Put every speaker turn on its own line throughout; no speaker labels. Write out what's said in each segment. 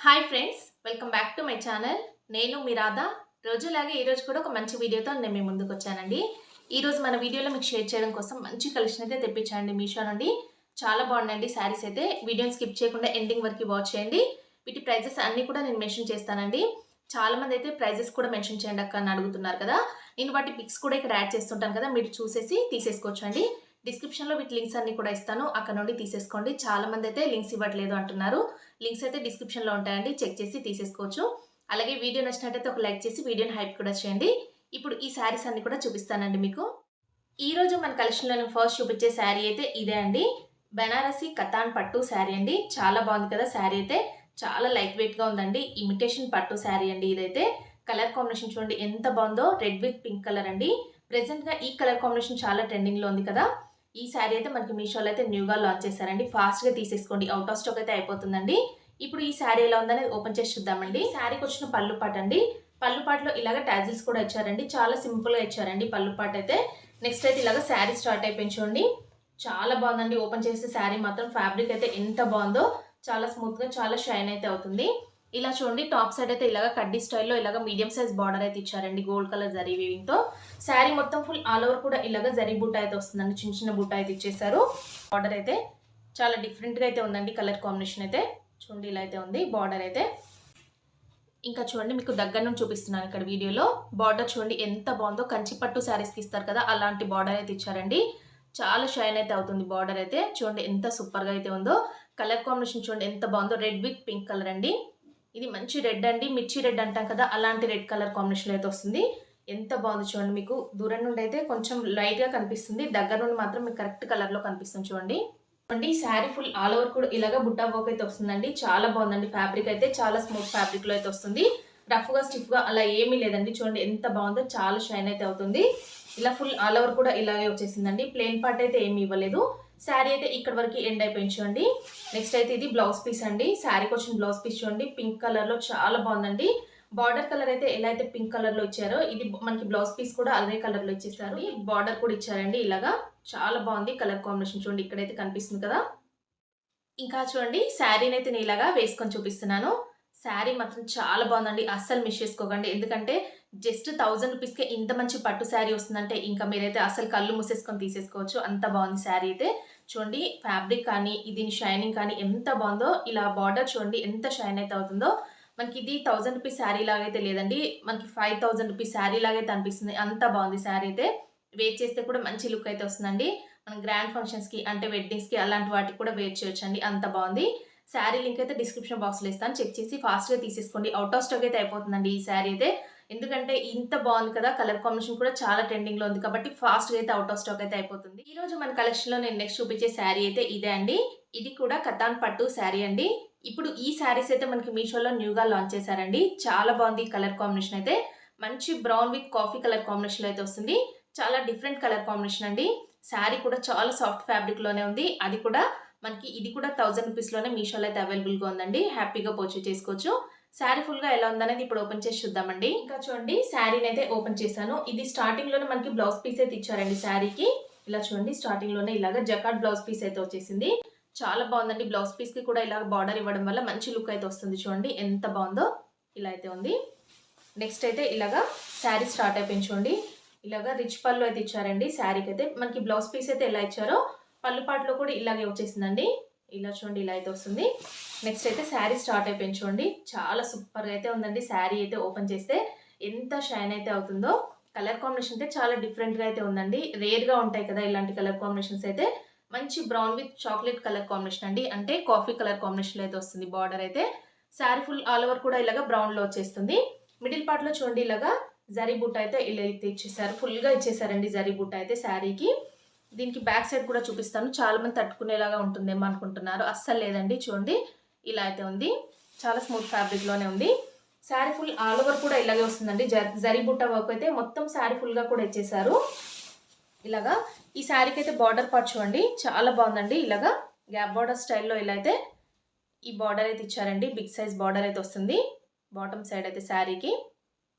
Hi friends, welcome back to my channel. నేను మీ రాధా. రోజులాగే ఈరోజు కూడా ఒక మంచి వీడియోతో నేను మీ ముందుకు వచ్చానండి. ఈరోజు మన వీడియోలో మీకు షేర్ చేయడం కోసం మంచి కలెక్షన్ అయితే తెప్పించానండి మీషో నుండి. చాలా బాగున్నాయండి శారీస్ అయితే. వీడియోని స్కిప్ చేయకుండా ఎండింగ్ వరకు వాచ్ చేయండి. వీటి ప్రైజెస్ అన్నీ కూడా నేను మెన్షన్ చేస్తానండి. చాలామంది అయితే ప్రైజెస్ కూడా మెన్షన్ చేయండి అక్క అని అడుగుతున్నారు కదా. నేను వాటి పిక్స్ కూడా ఇక్కడ యాడ్ చేస్తుంటాను కదా, మీరు చూసేసి తీసేసుకోవచ్చు అండి. డిస్క్రిప్షన్లో వీటి లింక్స్ అన్ని కూడా ఇస్తాను, అక్కడ నుండి తీసేసుకోండి. చాలామంది అయితే లింక్స్ ఇవ్వట్లేదు అంటున్నారు. లింక్స్ అయితే డిస్క్రిప్షన్లో ఉంటాయండి, చెక్ చేసి తీసేసుకోవచ్చు. అలాగే వీడియో నచ్చినట్టయితే ఒక లైక్ చేసి వీడియోని హైప్ కూడా చేయండి. ఇప్పుడు ఈ శారీస్ అన్ని కూడా చూపిస్తానండి మీకు. ఈరోజు మన కలెక్షన్లో నేను ఫస్ట్ చూపించే శారీ అయితే ఇదే అండి. బెనారసి కతాన్ పట్టు శారీ అండి. చాలా బాగుంది కదా శారీ అయితే. చాలా లైట్ వెయిట్గా ఉందండి. ఇమిటేషన్ పట్టు శారీ అండి ఇదైతే. కలర్ కాంబినేషన్ చూడండి ఎంత బాగుందో. రెడ్ విత్ పింక్ కలర్ అండి. ప్రెసెంట్గా ఈ కలర్ కాంబినేషన్ చాలా ట్రెండింగ్లో ఉంది కదా. ఈ శారీ అయితే మనకి మీషోలో అయితే న్యూగా లాంచ్ చేశారండి. ఫాస్ట్గా తీసేసుకోండి, అవుట్ ఆఫ్ స్టాక్ అయితే అయిపోతుందండి. ఇప్పుడు ఈ శారీ ఎలా ఉందనేది ఓపెన్ చేసి చూద్దామండి. శారీకి వచ్చిన పళ్ళు పాట అండి. పళ్ళు పాటలో ఇలాగ టాజిల్స్ కూడా ఇచ్చారండి. చాలా సింపుల్గా ఇచ్చారండి పళ్ళు పాట అయితే. నెక్స్ట్ అయితే ఇలాగ శారీ స్టార్ట్ అయిపోయింది చూడండి. చాలా బాగుందండి. ఓపెన్ చేసే శారీ మాత్రం ఫ్యాబ్రిక్ అయితే ఎంత బాగుందో. చాలా స్మూత్గా చాలా షైన్ అయితే అవుతుంది. ఇలా చూడండి, టాప్ సైడ్ అయితే ఇలాగ కడ్డీ స్టైల్లో ఇలాగ మీడియం సైజ్ బార్డర్ అయితే ఇచ్చారండి గోల్డ్ కలర్ జరీ వీవింగ్ తో. శారీ మొత్తం ఫుల్ ఆల్ ఓవర్ కూడా ఇలాగ జరీ బూటా అయితే వస్తుందండి. చిన్న చిన్న బూటా అయితే ఇచ్చేసారు. బార్డర్ అయితే చాలా డిఫరెంట్గా అయితే ఉందండి. కలర్ కాంబినేషన్ అయితే చూడండి ఇలా అయితే ఉంది బార్డర్ అయితే. ఇంకా చూడండి, మీకు దగ్గర నుంచి చూపిస్తున్నాను ఇక్కడ వీడియోలో. బార్డర్ చూడండి ఎంత బాగుందో. కంచి పట్టు శారీస్కి ఇస్తారు కదా, అలాంటి బార్డర్ అయితే ఇచ్చారండి. చాలా షైన్ అయితే అవుతుంది బార్డర్ అయితే. చూడండి ఎంత సూపర్గా అయితే ఉందో. కలర్ కాంబినేషన్ చూడండి ఎంత బాగుందో. రెడ్ విత్ పింక్ కలర్ అండి. ఇది మంచి రెడ్ అండి, మిర్చి రెడ్ అంటాం కదా, అలాంటి రెడ్ కలర్ కాంబినేషన్ అయితే వస్తుంది. ఎంత బాగుంది చూడండి. మీకు దూరం నుండి అయితే కొంచెం లైట్గా కనిపిస్తుంది, దగ్గర నుండి మాత్రం మీకు కరెక్ట్ కలర్లో కనిపిస్తుంది చూడండి. అండి శారీ ఫుల్ ఆల్ ఓవర్ కూడా ఇలాగ బుట్టా వర్క్ అయితే వస్తుందండి. చాలా బాగుందండి. ఫ్యాబ్రిక్ అయితే చాలా స్మూత్ ఫ్యాబ్రిక్లో అయితే వస్తుంది. రఫ్గా స్టిఫ్గా అలా ఏమీ లేదండి. చూడండి ఎంత బాగుందో. చాలా షైన్ అయితే అవుతుంది. ఇలా ఫుల్ ఆల్ ఓవర్ కూడా ఇలాగే వచ్చేసిందండి. ప్లెయిన్ పార్ట్ అయితే ఏమి ఇవ్వలేదు. శారీ అయితే ఇక్కడ వరకు ఎండ్ అయిపోయింది చూడండి. నెక్స్ట్ అయితే ఇది బ్లౌజ్ పీస్ అండి. శారీకి వచ్చిన బ్లౌజ్ పీస్ చూడండి పింక్ కలర్లో చాలా బాగుందండి. బార్డర్ కలర్ అయితే ఎలా అయితే పింక్ కలర్లో ఇచ్చారో, ఇది మనకి బ్లౌజ్ పీస్ కూడా అదే కలర్లో ఇచ్చేసారు. బార్డర్ కూడా ఇచ్చారండి ఇలాగా. చాలా బాగుంది కలర్ కాంబినేషన్ చూడండి, ఇక్కడైతే కనిపిస్తుంది కదా. ఇంకా చూడండి, శారీని అయితే నేను ఇలాగా వేసుకొని చూపిస్తున్నాను. శారీ మాత్రం చాలా బాగుందండి. అస్సలు మిస్ చేసుకోకండి. ఎందుకంటే జస్ట్ 1000 రూపీస్కే ఇంత మంచి పట్టు శారీ వస్తుందంటే ఇంకా మీరైతే అసలు కళ్ళు మూసేసుకొని తీసేసుకోవచ్చు. అంత బాగుంది శారీ అయితే. చూడండి ఫ్యాబ్రిక్ కానీ దీని షైనింగ్ కానీ ఎంత బాగుందో. ఇలా బార్డర్ చూడండి ఎంత షైన్ అయితే అవుతుందో. మనకి ఇది 1000 రూపీస్ శారీ లాగైతే లేదండి, మనకి 5000 రూపీస్ శారీ లాగైతే అనిపిస్తుంది. అంత బాగుంది శారీ అయితే. వేర్ చేస్తే కూడా మంచి లుక్ అయితే వస్తుందండి. మనం గ్రాండ్ ఫంక్షన్స్కి అంటే వెడ్డింగ్స్కి అలాంటి వాటికి కూడా వేర్ చేయొచ్చండి. అంత బాగుంది. శారీ లింక్ అయితే డిస్క్రిప్షన్ బాక్స్లో ఇస్తాను, చెక్ చేసి ఫాస్ట్గా తీసేసుకోండి. అవుట్ ఆఫ్ స్టాక్ అయితే అయిపోతుందండి ఈ శారీ అయితే. ఎందుకంటే ఇంత బాగుంది కదా, కలర్ కాంబినేషన్ కూడా చాలా ట్రెండింగ్లో ఉంది కాబట్టి ఫాస్ట్గా అయితే అవుట్ ఆఫ్ స్టాక్ అయితే అయిపోతుంది. ఈ రోజు మన కలెక్షన్లో నేను నెక్స్ట్ చూపించే శారీ అయితే ఇదే అండి. ఇది కూడా కతాన్ పట్టు శారీ అండి. ఇప్పుడు ఈ శారీస్ అయితే మనకి మీషోలో న్యూగా లాంచ్ చేశారండి. చాలా బాగుంది కలర్ కాంబినేషన్ అయితే. మంచి బ్రౌన్ విత్ కాఫీ కలర్ కాంబినేషన్లో అయితే వస్తుంది. చాలా డిఫరెంట్ కలర్ కాంబినేషన్ అండి. శారీ కూడా చాలా సాఫ్ట్ ఫ్యాబ్రిక్లోనే ఉంది. అది కూడా మనకి ఇది కూడా 1000 రూపీస్లోనే మీషోలో అయితే అవైలబుల్గా ఉందండి. హ్యాపీగా పర్చేస్ చేసుకోవచ్చు. శారీ ఫుల్గా ఎలా ఉందనేది ఇప్పుడు ఓపెన్ చేసి చూద్దామండి. ఇంకా చూడండి, శారీని అయితే ఓపెన్ చేశాను. ఇది స్టార్టింగ్లోనే మనకి బ్లౌజ్ పీస్ అయితే ఇచ్చారండి శారీకి. ఇలా చూడండి, స్టార్టింగ్లోనే ఇలాగ జకార్డ్ బ్లౌజ్ పీస్ అయితే వచ్చేసింది. చాలా బాగుందండి. బ్లౌజ్ పీస్కి కూడా ఇలాగ బార్డర్ ఇవ్వడం వల్ల మంచి లుక్ అయితే వస్తుంది. చూడండి ఎంత బాగుందో. ఇలా అయితే ఉంది. నెక్స్ట్ అయితే ఇలాగా శారీ స్టార్ట్ అయిపోయింది చూడండి. ఇలాగా రిచ్ పళ్ళు అయితే ఇచ్చారండి శారీకి అయితే. మనకి బ్లౌజ్ పీస్ అయితే ఎలా ఇచ్చారో పళ్ళు పాటలో కూడా ఇలాగే వచ్చేసిందండి. ఇలా చూడండి ఇలా అయితే వస్తుంది. నెక్స్ట్ అయితే శారీ స్టార్ట్ అయిపోయింది చూడండి. చాలా సూపర్గా అయితే ఉందండి. శారీ అయితే ఓపెన్ చేస్తే ఎంత షైన్ అయితే అవుతుందో. కలర్ కాంబినేషన్ అయితే చాలా డిఫరెంట్గా అయితే ఉందండి. రేర్గా ఉంటాయి కదా ఇలాంటి కలర్ కాంబినేషన్స్ అయితే. మంచి brown with chocolate colour combination అండి, అంటే కాఫీ కలర్ కాంబినేషన్లో అయితే వస్తుంది బార్డర్ అయితే. శారీ ఫుల్ ఆల్ ఓవర్ కూడా ఇలాగా బ్రౌన్లో వచ్చేస్తుంది. మిడిల్ పార్ట్లో చూడండి ఇలాగా జరీ బుట్ట అయితే ఇలా అయితే ఇచ్చేసారు. ఫుల్గా ఇచ్చేసారండి జరీ బుట్ట అయితే శారీకి. దీనికి బ్యాక్ సైడ్ కూడా చూపిస్తాను. చాలా మంది తట్టుకునేలాగా ఉంటుందేమో అనుకుంటున్నారు, అస్సలు లేదండి. చూడండి ఇలా అయితే ఉంది. చాలా స్మూత్ ఫ్యాబ్రిక్లోనే ఉంది. శారీ ఫుల్ ఆల్ ఓవర్ కూడా ఇలాగే వస్తుందండి. జరీ బుట్ట వర్క్ అయితే మొత్తం శారీ ఫుల్గా కూడా ఇచ్చేసారు. ఇలాగా ఈ శారీకి అయితే బార్డర్ పార్ట్ చూడండి చాలా బాగుందండి. ఇలాగా గ్యాప్ బార్డర్ స్టైల్లో ఇలా అయితే ఈ బార్డర్ అయితే ఇచ్చారండి. బిగ్ సైజ్ బార్డర్ అయితే వస్తుంది బాటమ్ సైడ్ అయితే శారీకి.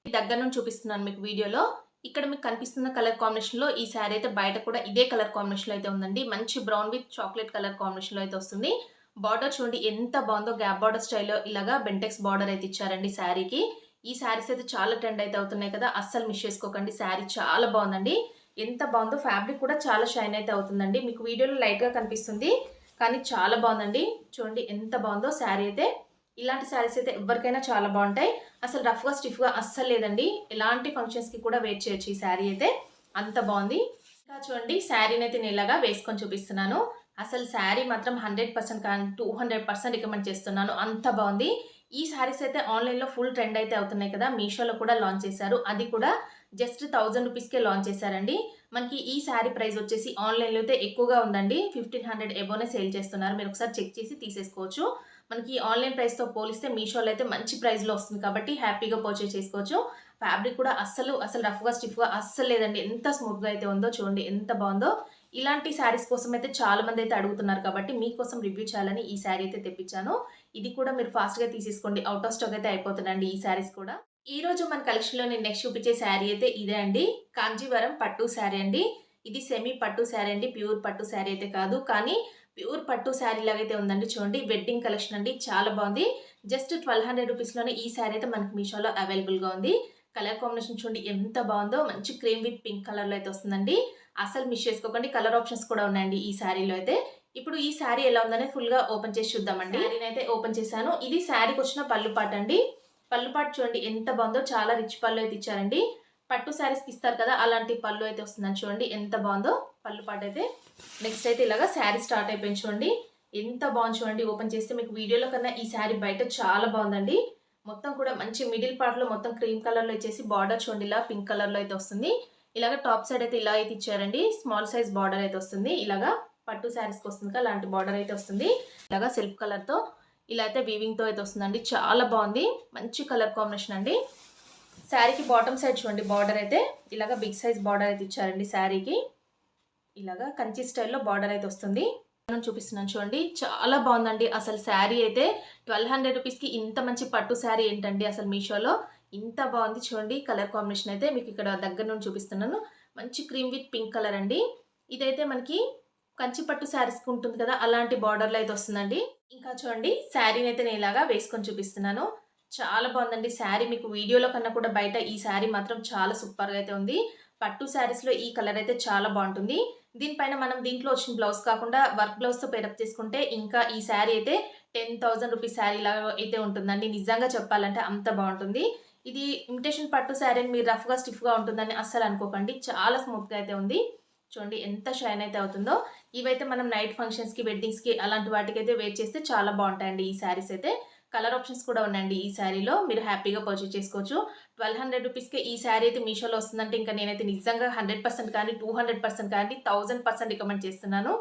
దగ్గర నుంచి చూపిస్తున్నాను మీకు వీడియోలో. ఇక్కడ మీకు కనిపిస్తున్న కలర్ కాంబినేషన్లో ఈ శారీ అయితే బయట కూడా ఇదే కలర్ కాంబినేషన్లో అయితే ఉందండి. మంచి బ్రౌన్ విత్ చాక్లెట్ కలర్ కాంబినేషన్లో అయితే వస్తుంది. బార్డర్ చూడండి ఎంత బాగుందో, గ్యాప్ బార్డర్ స్టైల్లో ఇలాగా బెంటెక్స్ బార్డర్ అయితే ఇచ్చారండి శారీకి. ఈ శారీస్ అయితే చాలా ట్రెండ్ అయితే అవుతున్నాయి కదా, అస్సలు మిస్ చేసుకోకండి. శారీ చాలా బాగుందండి, ఎంత బాగుందో. ఫ్యాబ్రిక్ కూడా చాలా షైన్ అయితే అవుతుందండి. మీకు వీడియోలో లైట్గా కనిపిస్తుంది కానీ చాలా బాగుందండి. చూడండి ఎంత బాగుందో శారీ అయితే. ఇలాంటి శారీస్ అయితే ఎవరికైనా చాలా బాగుంటాయి. అసలు రఫ్గా స్టిఫ్గా అస్సలు లేదండి. ఎలాంటి ఫంక్షన్స్కి కూడా వేర్ చేయొచ్చు ఈ శారీ అయితే, అంత బాగుంది. ఇంకా చూడండి శారీని అయితే నేను ఇలాగా వేసుకొని చూపిస్తున్నాను. అసలు శారీ మాత్రం 100% కానీ 200% రికమెండ్ చేస్తున్నాను, అంత బాగుంది. ఈ శారీస్ అయితే ఆన్లైన్లో ఫుల్ ట్రెండ్ అయితే అవుతున్నాయి కదా, మీషోలో కూడా లాంచ్ చేశారు. అది కూడా జస్ట్ 1000 రూపీస్కే లాంచ్ చేశారండి. మనకి ఈ శారీ ప్రైస్ వచ్చేసి ఆన్లైన్లో అయితే ఎక్కువగా ఉందండి, 1500 ఎబోనే సేల్ చేస్తున్నారు. మీరు ఒకసారి చెక్ చేసి తీసేసుకోవచ్చు. మనకి ఆన్లైన్ ప్రైస్తో పోలిస్తే మీషోలో అయితే మంచి ప్రైస్లో వస్తుంది కాబట్టి హ్యాపీగా పర్చేస్ చేసుకోవచ్చు. ఫ్యాబ్రిక్ కూడా అస్సలు రఫ్గా స్టిఫ్గా అస్సలు లేదండి, ఎంత స్మూత్గా అయితే ఉందో చూడండి ఎంత బాగుందో. ఇలాంటి శారీస్ కోసం అయితే చాలా మంది అయితే అడుగుతున్నారు కాబట్టి మీకోసం రివ్యూ చేయాలని ఈ శారీ అయితే తెప్పించాను. ఇది కూడా మీరు ఫాస్ట్గా తీసేసుకోండి, అవుట్ ఆఫ్ స్టాక్ అయితే అయిపోతుందండి ఈ శారీస్ కూడా. ఈ రోజు మన కలెక్షన్లో నేను నెక్స్ట్ చూపించే శారీ అయితే ఇదే అండి, కాంజీవరం పట్టు శారీ అండి. ఇది సెమీ పట్టు శారీ అండి, ప్యూర్ పట్టు శారీ అయితే కాదు, కానీ ప్యూర్ పట్టు శారీ లాగైతే ఉందండి. చూడండి వెడ్డింగ్ కలెక్షన్ అండి, చాలా బాగుంది. జస్ట్ 1200 రూపీస్లోనే ఈ శారీ అయితే మనకి మీషోలో అవైలబుల్గా ఉంది. కలర్ కాంబినేషన్ చూడండి ఎంత బాగుందో, మంచి క్రీమ్ విత్ పింక్ కలర్లో అయితే వస్తుందండి. అసలు మిస్ చేసుకోకండి, కలర్ ఆప్షన్స్ కూడా ఉన్నాయండి ఈ శారీలో అయితే. ఇప్పుడు ఈ శారీ ఎలా ఉందనే ఫుల్గా ఓపెన్ చేసి చూద్దామండి. శారీని అయితే ఓపెన్ చేశాను. ఇది శారీకి వచ్చిన పళ్ళు పాట అండి. పళ్ళు పాటు చూడండి ఎంత బాగుందో, చాలా రిచ్ పళ్ళు అయితే ఇచ్చారండి. పట్టు శారీస్కి ఇస్తారు కదా, అలాంటి పళ్ళు అయితే వస్తుందని చూడండి ఎంత బాగుందో పళ్ళు పాట అయితే. నెక్స్ట్ అయితే ఇలాగా శారీ స్టార్ట్ అయిపోయింది చూడండి ఎంత బాగుంది. చూడండి ఓపెన్ చేస్తే మీకు వీడియోలో కన్నా ఈ శారీ బయట చాలా బాగుందండి. మొత్తం కూడా మంచి మిడిల్ పార్ట్లో మొత్తం క్రీమ్ కలర్లో ఇచ్చేసి బార్డర్ చూడండి ఇలా పింక్ కలర్లో అయితే వస్తుంది. ఇలాగ టాప్ సైడ్ అయితే ఇలా అయితే ఇచ్చారండి, స్మాల్ సైజ్ బార్డర్ అయితే వస్తుంది. ఇలాగా పట్టు శారీస్కి వస్తుంది కదా అలాంటి బార్డర్ అయితే వస్తుంది. ఇలాగా సెల్ఫ్ కలర్తో ఇలా అయితే వీవింగ్తో అయితే వస్తుందండి, చాలా బాగుంది. మంచి కలర్ కాంబినేషన్ అండి. శారీకి బాటమ్ సైడ్ చూడండి బార్డర్ అయితే ఇలాగా బిగ్ సైజ్ బార్డర్ అయితే ఇచ్చారండి. శారీకి ఇలాగా కంచి స్టైల్లో బార్డర్ అయితే వస్తుంది. నేను చూపిస్తున్నాను చూడండి, చాలా బాగుందండి. అసలు శారీ అయితే 1200 రూపీస్కి ఇంత మంచి పట్టు శారీ ఏంటండి అసలు మీషోలో, ఇంత బాగుంది. చూడండి కలర్ కాంబినేషన్ అయితే మీకు ఇక్కడ దగ్గర నుండి చూపిస్తున్నాను. మంచి క్రీమ్ విత్ పింక్ కలర్ అండి. ఇదైతే మనకి కంచి పట్టు శారీస్కి ఉంటుంది కదా అలాంటి బార్డర్లో అయితే వస్తుందండి. ఇంకా చూడండి శారీని అయితే నేను ఇలాగా వేసుకొని చూపిస్తున్నాను. చాలా బాగుందండి శారీ. మీకు వీడియోలో కన్నా కూడా బయట ఈ శారీ మాత్రం చాలా సూపర్గా అయితే ఉంది. పట్టు శారీస్లో ఈ కలర్ అయితే చాలా బాగుంటుంది. దీనిపైన మనం దీంట్లో వచ్చిన బ్లౌజ్ కాకుండా వర్క్ బ్లౌజ్తో పేరప్ చేసుకుంటే ఇంకా ఈ శారీ అయితే 10,000 రూపీస్ శారీ లాగా అయితే ఉంటుందండి. నిజంగా చెప్పాలంటే అంత బాగుంటుంది. ఇది ఇమిటేషన్ పట్టు శారీ అని మీరు రఫ్గా స్టిఫ్గా ఉంటుందని అస్సలు అనుకోకండి, చాలా స్మూత్గా అయితే ఉంది. చూడండి ఎంత షైన్ అయితే అవుతుందో. ఇవైతే మనం నైట్ ఫంక్షన్స్కి వెడ్డింగ్స్కి అలాంటి వాటికి అయితే వేర్ చేస్తే చాలా బాగుంటాయండి ఈ శారీస్ అయితే. కలర్ ఆప్షన్స్ కూడా ఉన్నాయండి ఈ శారీలో, మీరు హ్యాపీగా పర్చేస్ చేసుకోవచ్చు. 1200 రూపీస్కే ఈ శారీ అయితే మీషోలో వస్తుందంటే ఇంకా నేనైతే నిజంగా 100% కానీ 200% కానీ 1000% రికమెండ్ చేస్తున్నాను.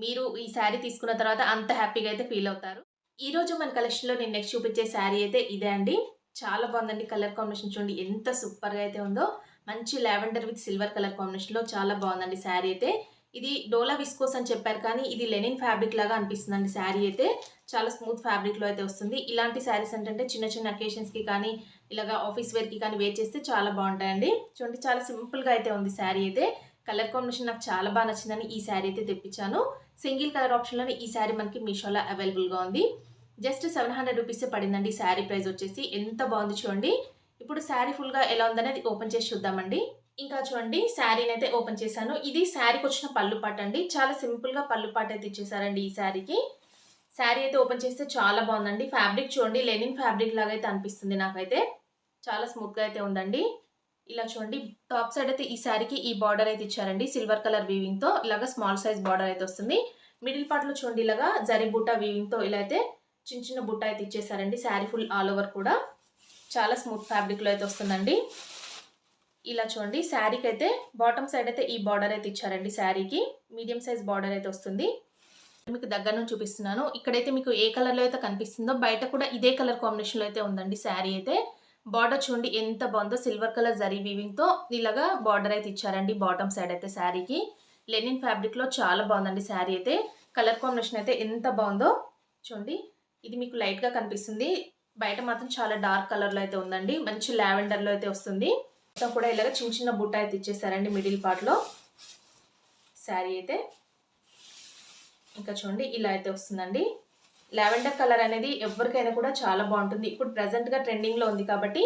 మీరు ఈ శారీ తీసుకున్న తర్వాత అంత హ్యాపీగా అయితే ఫీల్ అవుతారు. ఈ రోజు మన కలెక్షన్లో నేను నెక్స్ట్ చూపించే శారీ అయితే ఇదే అండి. చాలా బాగుందండి. కలర్ కాంబినేషన్ చూడండి ఎంత సూపర్గా అయితే ఉందో. మంచి లావెండర్ విత్ సిల్వర్ కలర్ కాంబినేషన్లో చాలా బాగుందండి శారీ అయితే. ఇది డోలా విస్కోస్ అని చెప్పారు కానీ ఇది లెనిన్ ఫ్యాబ్రిక్ లాగా అనిపిస్తుందండి శారీ అయితే. చాలా స్మూత్ ఫ్యాబ్రిక్లో అయితే వస్తుంది. ఇలాంటి శారీస్ ఏంటంటే చిన్న చిన్న అకేషన్స్కి కానీ ఇలాగా ఆఫీస్ వేర్కి కానీ వేర్ చేస్తే చాలా బాగుంటాయండి. చూడండి చాలా సింపుల్గా అయితే ఉంది శారీ అయితే. కలర్ కాంబినేషన్ నాకు చాలా బాగా నచ్చిందని ఈ శారీ అయితే తెప్పించాను. సింగిల్ కలర్ ఆప్షన్లోనే ఈ శారీ మనకి మీషోలో అవైలబుల్గా ఉంది. జస్ట్ 700 రూపీసే పడిందండి శారీ ప్రైస్ వచ్చేసి. ఎంత బాగుంది చూడండి. ఇప్పుడు శారీ ఫుల్గా ఎలా ఉందనేది ఓపెన్ చేసి చూద్దామండి. ఇంకా చూడండి శారీని అయితే ఓపెన్ చేశాను. ఇది శారీకి వచ్చిన పళ్ళు పాట అండి. చాలా సింపుల్గా పళ్ళు పాట అయితే ఇచ్చేసారండి ఈ శారీకి. శారీ అయితే ఓపెన్ చేస్తే చాలా బాగుందండి. ఫ్యాబ్రిక్ చూడండి లెనిన్ ఫ్యాబ్రిక్ లాగా అయితే అనిపిస్తుంది నాకైతే. చాలా స్మూత్గా అయితే ఉందండి. ఇలా చూడండి టాప్ సైడ్ అయితే ఈ శారీకి ఈ బార్డర్ అయితే ఇచ్చారండి సిల్వర్ కలర్ వీవింగ్తో. ఇలాగా స్మాల్ సైజ్ బార్డర్ అయితే వస్తుంది. మిడిల్ పార్ట్లో చూడండి ఇలాగా జరీ బుట్ట వీవింగ్తో ఇలా అయితే చిన్న చిన్న బుట్ట అయితే ఇచ్చేసారండి. శారీ ఫుల్ ఆల్ ఓవర్ కూడా చాలా స్మూత్ ఫ్యాబ్రిక్లో అయితే వస్తుందండి. ఇలా చూడండి శారీకి అయితే బాటమ్ సైడ్ అయితే ఈ బార్డర్ అయితే ఇచ్చారండి. శారీకి మీడియం సైజ్ బార్డర్ అయితే వస్తుంది. మీకు దగ్గర నుంచి చూపిస్తున్నాను. ఇక్కడైతే మీకు ఏ కలర్లో అయితే కనిపిస్తుందో బయట కూడా ఇదే కలర్ కాంబినేషన్లో అయితే ఉందండి శారీ అయితే. బార్డర్ చూడండి ఎంత బాగుందో, సిల్వర్ కలర్ జరీ వీవింగ్తో ఇలాగా బార్డర్ అయితే ఇచ్చారండి బాటమ్ సైడ్ అయితే శారీకి. లెనిన్ ఫ్యాబ్రిక్లో చాలా బాగుందండి శారీ అయితే. కలర్ కాంబినేషన్ అయితే ఎంత బాగుందో చూడండి. ఇది మీకు లైట్గా కనిపిస్తుంది, బయట మాత్రం చాలా డార్క్ కలర్లో అయితే ఉందండి. మంచి లావెండర్లో అయితే వస్తుంది. మొత్తం కూడా ఇలాగ చిన్న చిన్న బుట్ట అయితే ఇచ్చేసారండి మిడిల్ పార్ట్లో శారీ అయితే. ఇంకా చూడండి ఇలా అయితే వస్తుందండి. లావెండర్ కలర్ అనేది ఎవరికైనా కూడా చాలా బాగుంటుంది. ఇప్పుడు ప్రెజెంట్గా ట్రెండింగ్లో ఉంది కాబట్టి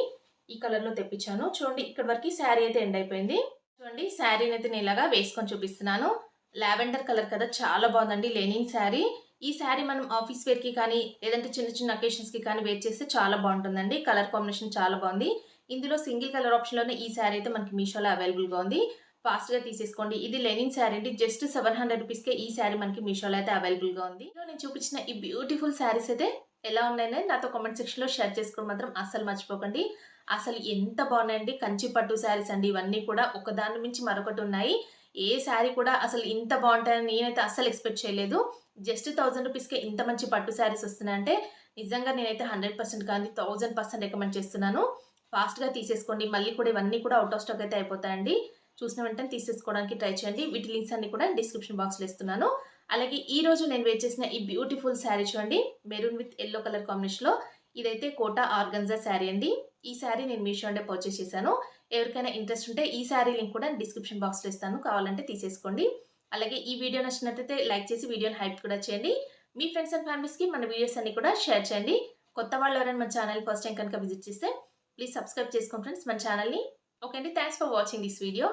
ఈ కలర్లో తెప్పించాను. చూడండి ఇక్కడ వరకు శారీ అయితే ఎండ్ అయిపోయింది. చూడండి శారీని అయితే నేను ఇలాగా వేసుకొని చూపిస్తున్నాను. లావెండర్ కలర్ కదా, చాలా బాగుందండి. లెనిన్ శారీ. ఈ శారీ మనం ఆఫీస్ వేర్కి కానీ లేదంటే చిన్న చిన్న అకేషన్స్కి కానీ వేర్ చేస్తే చాలా బాగుంటుందండి. కలర్ కాంబినేషన్ చాలా బాగుంది. ఇందులో సింగిల్ కలర్ ఆప్షన్లోనే ఈ శారీ అయితే మనకి మీషోలో అవైలబుల్గా ఉంది. ఫాస్ట్గా తీసేసుకోండి. ఇది లెనిన్ శారీ అండి. జస్ట్ 700 రూపీస్కే ఈ శారీ మనకి మీషోలో అయితే అవైలబుల్గా ఉంది. నేను చూపించిన ఈ బ్యూటిఫుల్ శారీస్ అయితే ఎలా ఉన్నాయని నాతో కామెంట్ సెక్షన్లో షేర్ చేసుకోవడం మాత్రం అస్సలు మర్చిపోకండి. అసలు ఎంత బాగున్నాయండి. కంచి పట్టు శారీస్ అండి ఇవన్నీ కూడా. ఒకదాని మించి మరొకటి ఉన్నాయి. ఏ శారీ కూడా అసలు ఇంత బాగుంటాయని నేనైతే అస్సలు ఎక్స్పెక్ట్ చేయలేదు. జస్ట్ 1000 రూపీస్కే ఇంత మంచి పట్టు శారీస్ వస్తున్నాయంటే నిజంగా నేనైతే 100% కానీ 1000% రికమెండ్ చేస్తున్నాను. ఫాస్ట్గా తీసేసుకోండి. మళ్ళీ కూడా ఇవన్నీ కూడా అవుట్ ఆఫ్ స్టాక్ అయితే అయిపోతాయండి. చూసిన వెంటనే తీసేసుకోవడానికి ట్రై చేయండి. వీటి లింక్స్ అన్ని కూడా డిస్క్రిప్షన్ బాక్స్లో ఇస్తున్నాను. అలాగే ఈ రోజు నేను వేర్ చేసిన ఈ బ్యూటిఫుల్ శారీ చూడండి, మెరూన్ విత్ ఎల్లో కలర్ కాంబినేషన్లో. ఇదైతే కోటా ఆర్గంజా శారీ అండి. ఈ శారీ నేను మీషో అంటే పర్చేస్ చేశాను. ఎవరికైనా ఇంట్రెస్ట్ ఉంటే ఈ శారీ లింక్ కూడా డిస్క్రిప్షన్ బాక్స్లో ఇస్తాను, కావాలంటే తీసేసుకోండి. అలాగే ఈ వీడియో నచ్చినట్లయితే లైక్ చేసి వీడియోని హైప్ కూడా చేయండి. మీ ఫ్రెండ్స్ అండ్ ఫ్యామిలీస్కి మన వీడియోస్ అన్ని కూడా షేర్ చేయండి. కొత్త వాళ్ళు ఎవరైనా మన ఛానల్ ఫస్ట్ టైం కనుక విజిట్ చేస్తే ప్లీజ్ సబ్స్క్రైబ్ చేసుకోండి ఫ్రెండ్స్ మన ఛానల్ని. ఓకే అండి, thanks for watching this video.